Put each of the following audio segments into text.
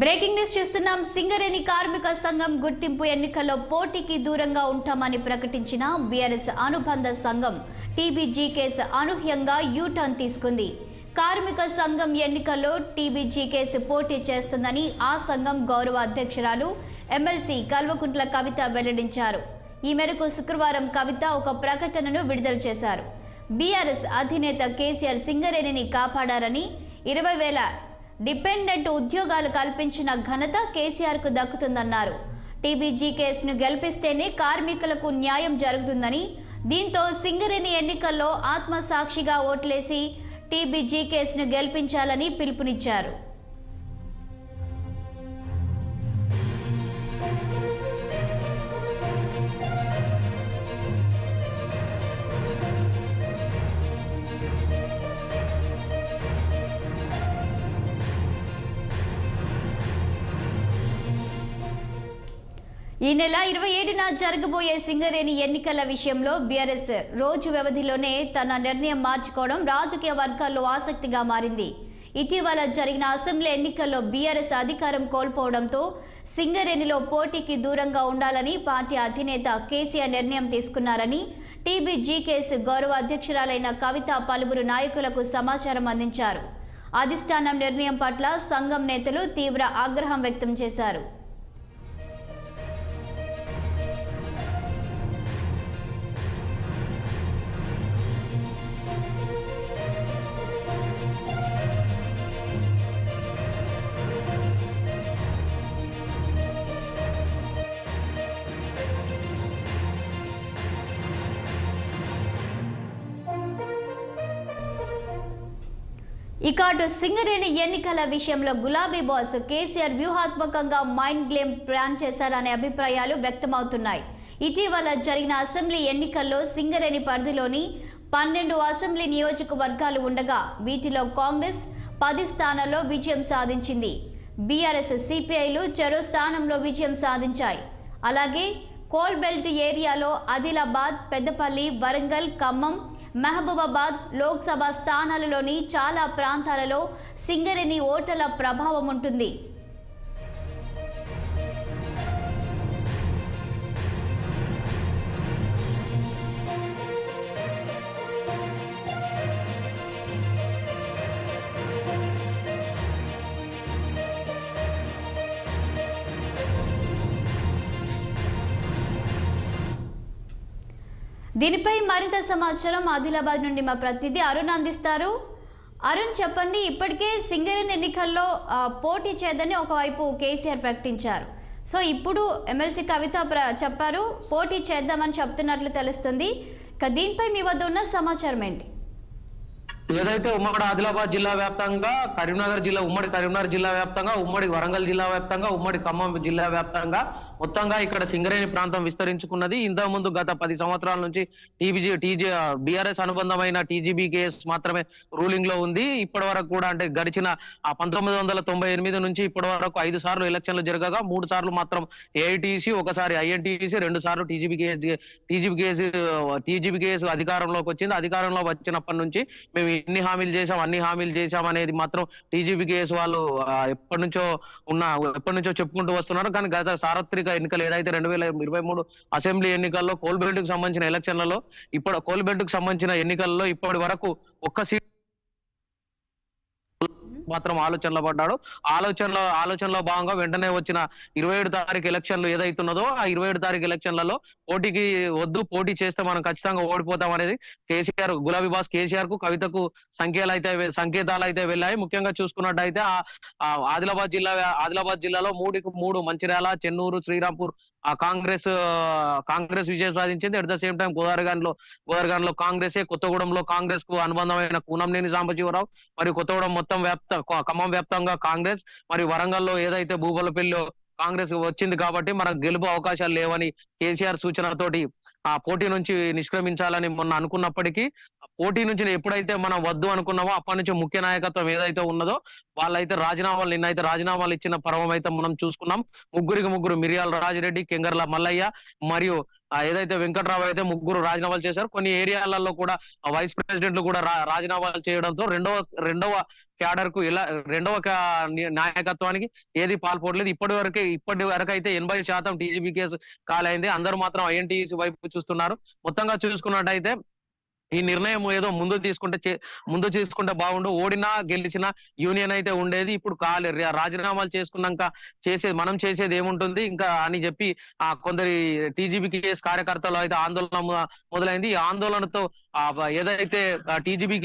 Breaking news చూస్తున్నాం. సింగరేణి కార్మిక సంఘం గుర్తింపు ఎన్నికల్లో పోటీకి దూరంగా ఉంటామని ప్రకటించిన బీఆర్ఎస్ అనుబంధ సంఘం టీబీజీకేఎస్ అనూహ్యంగా యూటర్న్ తీసుకుంది. కార్మిక సంఘం ఎన్నికల్లో టీబీజీకేఎస్ పోటీ చేస్తుందని ఆ సంఘం గౌరవ అధ్యక్షురాలు ఎమ్మెల్సీ కల్వకుంట్ల కవిత వెల్లడించారు. ఈ మేరకు శుక్రవారం కవిత ఒక ప్రకటనను విడుదల చేశారు. బీఆర్ఎస్ అధినేత కేసీఆర్ సింగరేణిని కాపాడారని 20,000 డిపెండెంట్ ఉద్యోగాలు కల్పించిన ఘనత కేసీఆర్కు దక్కుతుందన్నారు. టీబీజీకేఎస్ను గెలిపిస్తేనే కార్మికులకు న్యాయం జరుగుతుందని, దీంతో సింగరేణి ఎన్నికల్లో ఆత్మసాక్షిగా ఓట్లేసి టీబీజీకేఎస్ను గెలిపించాలని పిలుపునిచ్చారు. ఈ నెల 27న జరగబోయే సింగరేణి ఎన్నికల విషయంలో బీఆర్ఎస్ రోజు వ్యవధిలోనే తన నిర్ణయం మార్చుకోవడం రాజకీయ వర్గాల్లో ఆసక్తిగా మారింది. ఇటీవల జరిగిన అసెంబ్లీ ఎన్నికల్లో బీఆర్ఎస్ అధికారం కోల్పోవడంతో సింగరేణిలో పోటీకి దూరంగా ఉండాలని పార్టీ అధినేత కేసీఆర్ నిర్ణయం తీసుకున్నారని టీబీజీకేఎస్ గౌరవ అధ్యక్షురాలైన కవిత పలువురు నాయకులకు సమాచారం అందించారు. అధిష్టానం నిర్ణయం పట్ల సంఘం నేతలు తీవ్ర ఆగ్రహం వ్యక్తం చేశారు. ఇక అటు సింగరేణి ఎన్నికల విషయంలో గులాబీ బాస్ కేసీఆర్ వ్యూహాత్మకంగా మైండ్ గేమ్ ప్లాన్ చేశారనే అభిప్రాయాలు వ్యక్తమవుతున్నాయి. ఇటీవల జరిగిన అసెంబ్లీ ఎన్నికల్లో సింగరేణి పరిధిలోని 12 అసెంబ్లీ నియోజకవర్గాలు ఉండగా వీటిలో కాంగ్రెస్ 10 స్థానాల్లో విజయం సాధించింది. బీఆర్ఎస్ సిపిఐలు చెరో స్థానంలో విజయం సాధించాయి. అలాగే కోల్ బెల్ట్ ఏరియాలో ఆదిలాబాద్, పెద్దపల్లి, వరంగల్, ఖమ్మం, మహబూబాబాద్ లోక్సభ స్థానాలలోని చాలా ప్రాంతాలలో సింగరేణి ఓటర్ల ప్రభావం ఉంటుంది. దీనిపై మరింత సమాచారం ఆదిలాబాద్ నుండి మా ప్రతినిధి అరుణ్ అందిస్తారు. అరుణ్, చెప్పండి. ఇప్పటికే సింగరేణి ఎన్నికల్లో పోటీ చేద్దని ఒకవైపు కేసీఆర్ ప్రకటించారు. సో ఇప్పుడు ఎమ్మెల్సీ కవిత చెప్పారు పోటీ చేద్దామని చెప్తున్నట్లు తెలుస్తుంది. ఇక దీనిపై మీ వద్ద ఉన్న సమాచారం ఏంటి? ఏదైతే ఉమ్మడి ఆదిలాబాద్ జిల్లా వ్యాప్తంగా, కరీంనగర్ జిల్లా, ఉమ్మడి కరీంనగర్ జిల్లా వ్యాప్తంగా, ఉమ్మడి వరంగల్ జిల్లా వ్యాప్తంగా, ఉమ్మడి ఖమ్మం జిల్లా వ్యాప్తంగా మొత్తంగా ఇక్కడ సింగరేణి ప్రాంతం విస్తరించుకున్నది. ఇంతకుముందు గత 10 సంవత్సరాల నుంచి బీఆర్ఎస్ అనుబంధమైన టీజీబీకేఎస్ మాత్రమే రూలింగ్ లో ఉంది. ఇప్పటి వరకు కూడా అంటే గడిచిన 1998 నుంచి ఇప్పటి వరకు 5 సార్లు ఎలక్షన్లు జరగగా 3 సార్లు మాత్రం ఏఐటీసీ, ఒకసారి ఐఎన్టీసీ, 2 సార్లు టీజీబీకేఎస్ అధికారంలోకి వచ్చింది. అధికారంలో వచ్చినప్పటి నుంచి మేము అన్ని హామీలు చేశాం అనేది మాత్రం టీజీబీకేఎస్ వాళ్ళు ఎప్పటి నుంచో చెప్పుకుంటూ వస్తున్నారు. కానీ గత సార్వత్రిక ఎన్నికలు ఏదైతే 2023 అసెంబ్లీ ఎన్నికల్లో కోల్ బెల్ట్ కు సంబంధించిన ఎలక్షన్లలో కోల్ బెల్ట్ కు సంబంధించిన ఎన్నికల్లో ఇప్పటి వరకు ఒక్క సీట్ మాత్రం ఆలోచనలో పడ్డాడు. ఆలోచనలో భాగంగా వెంటనే వచ్చిన 27 తారీఖు ఎలక్షన్లు ఏదైతున్నదో ఆ 27 తారీఖు ఎలక్షన్లలో పోటీకి వద్దు, పోటీ చేస్తే మనం ఖచ్చితంగా ఓడిపోతాం అనేది కేసీఆర్, గులాబీ బాస్ కేసీఆర్ కు, కవితకు సంకేతాలు అయితే వెళ్ళాయి. ముఖ్యంగా చూసుకున్నట్టయితే ఆదిలాబాద్ జిల్లాలో 3కు 3 మంచిర్యాల, చెన్నూరు, శ్రీరాంపూర్ కాంగ్రెస్ విజయం సాధించింది. అట్ ద సేమ్ టైం గోదావరిలో కాంగ్రెస్, కొత్తగూడెంలో కాంగ్రెస్ కు అనుబంధమైన కూనంనేని సాంబశివరావు మరియు కొత్తగూడెం మొత్తం ఖమ్మం వ్యాప్తంగా కాంగ్రెస్, మరియు వరంగల్లో ఏదైతే భూపాలపల్లిలో కాంగ్రెస్ వచ్చింది కాబట్టి మనకు గెలుపు అవకాశాలు లేవని కేసీఆర్ సూచనతోటి ఆ పోటీ నుంచి నిష్క్రమించాలని మొన్న అనుకున్నప్పటికీ, పోటీ నుంచి ఎప్పుడైతే మనం వద్దు అనుకున్నామో అప్పటి నుంచి ముఖ్య నాయకత్వం ఏదైతే ఉన్నదో వాళ్ళైతే నిన్నైతే రాజీనామాలు ఇచ్చిన పర్వం అయితే మనం చూసుకున్నాం. ముగ్గురు మిర్యాల రాజిరెడ్డి, కెంగర్ల మల్లయ్య మరియు ఏదైతే వెంకట్రావు అయితే ముగ్గురు రాజీనామాలు చేశారు. కొన్ని ఏరియాలలో కూడా వైస్ ప్రెసిడెంట్లు కూడా రాజీనామాలు చేయడంతో రెండవ క్యాడర్ కు ఇలా నాయకత్వానికి ఏది పాల్పడలేదు. ఇప్పటి వరకు అయితే 80% టీజీబీ కేసు కాలైంది. అందరూ మాత్రం ఐఎన్టీసీ వైపు చూస్తున్నారు. మొత్తంగా చూసుకున్నట్టయితే ఈ నిర్ణయం ఏదో ముందు తీసుకుంటే బాగుండు. ఓడినా గెలిచినా యూనియన్ అయితే ఉండేది. ఇప్పుడు రాజీనామాలు చేసుకున్నాక మనం చేసేది ఏముంటుంది ఇంకా అని చెప్పి కొందరి టీజీబీ కేసు కార్యకర్తలు అయితే ఆందోళన మొదలైంది. ఈ ఆందోళనతో ఏదైతే టీజీబీ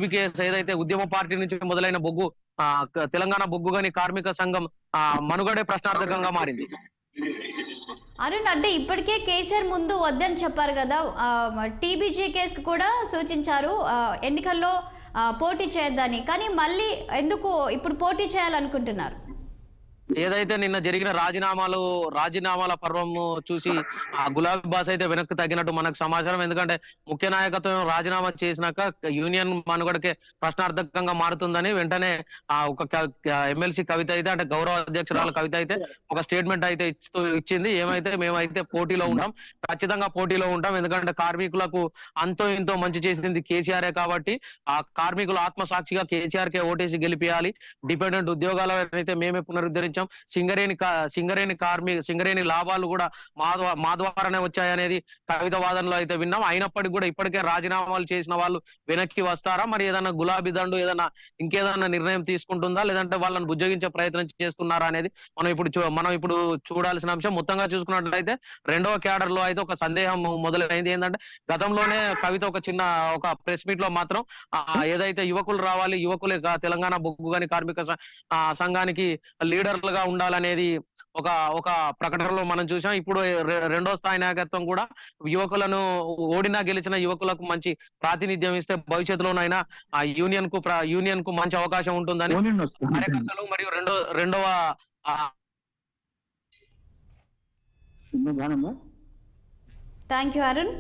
కేసు ఏదైతే ఉద్యమ పార్టీ నుంచి మొదలైన తెలంగాణ బొగ్గుగని కార్మిక సంఘం మనుగడే ప్రశ్నార్థకంగా మారింది. అరుణ్, అంటే ఇప్పటికే కేసీఆర్ ముందు వద్దని చెప్పారు కదా, టీబీజీ కేసుకు కూడా సూచించారు ఎన్నికల్లో పోటీ చేయొద్దని. కానీ మళ్ళీ ఎందుకు ఇప్పుడు పోటీ చేయాలనుకుంటున్నారు? ఏదైతే నిన్న జరిగిన రాజీనామాల పర్వం చూసి గులాబీ బాస్ అయితే వెనక్కి తగ్గినట్టు మనకు సమాచారం. ఎందుకంటే ముఖ్య నాయకత్వం రాజీనామా చేసినాక యూనియన్ మనుగడకే ప్రశ్నార్థకంగా మారుతుందని వెంటనే ఒక ఎమ్మెల్సీ కవిత అయితే, అంటే గౌరవ అధ్యక్షురాల కవిత అయితే ఒక స్టేట్మెంట్ అయితే ఇచ్చింది. మేమైతే పోటీలో ఉంటాం, ఖచ్చితంగా పోటీలో ఉంటాం. ఎందుకంటే కార్మికులకు అంతో ఇంతో మంచి చేసింది కేసీఆర్ కాబట్టి ఆ కార్మికులు ఆత్మసాక్షిగా కేసీఆర్ కే ఓటేసి గెలిపియాలి. డిపెండెంట్ ఉద్యోగాల అయితే మేమే పునరుద్ధరించాం. సింగరేణి లాభాలు కూడా మా ద్వారానే వచ్చాయనేది కవిత వాదనలో అయితే విన్నాం. అయినప్పటికీ కూడా ఇప్పటికే రాజీనామాలు చేసిన వాళ్ళు వెనక్కి వస్తారా, మరి ఏదైనా గులాబీ దండు ఇంకేదైనా నిర్ణయం తీసుకుంటుందా, లేదంటే వాళ్ళని బుజ్జగించే ప్రయత్నం చేస్తున్నారా అనేది మనం ఇప్పుడు చూడాల్సిన అంశం. మొత్తంగా చూసుకున్నట్లయితే రెండవ క్యాడర్ లో అయితే ఒక సందేహం మొదలైంది. ఏంటంటే గతంలోనే కవిత ఒక ప్రెస్ మీట్ లో మాత్రం ఏదైతే యువకులు రావాలి, యువకులే తెలంగాణ బొగ్గుగని కార్మిక సంఘానికి లీడర్లుగా ఉండాలనేది ఒక ప్రకటనలో మనం చూసాం. ఇప్పుడు రెండో స్థాయి నాయకత్వం కూడా యువకులను ఓడినా గెలిచిన యువకులకు మంచి ప్రాతినిధ్యం ఇస్తే భవిష్యత్తులోనైనా ఆ యూనియన్ కు మంచి అవకాశం ఉంటుందని కార్యకర్తలు మరియు రెండవ థ్యాంక్ యూ అరుణ్.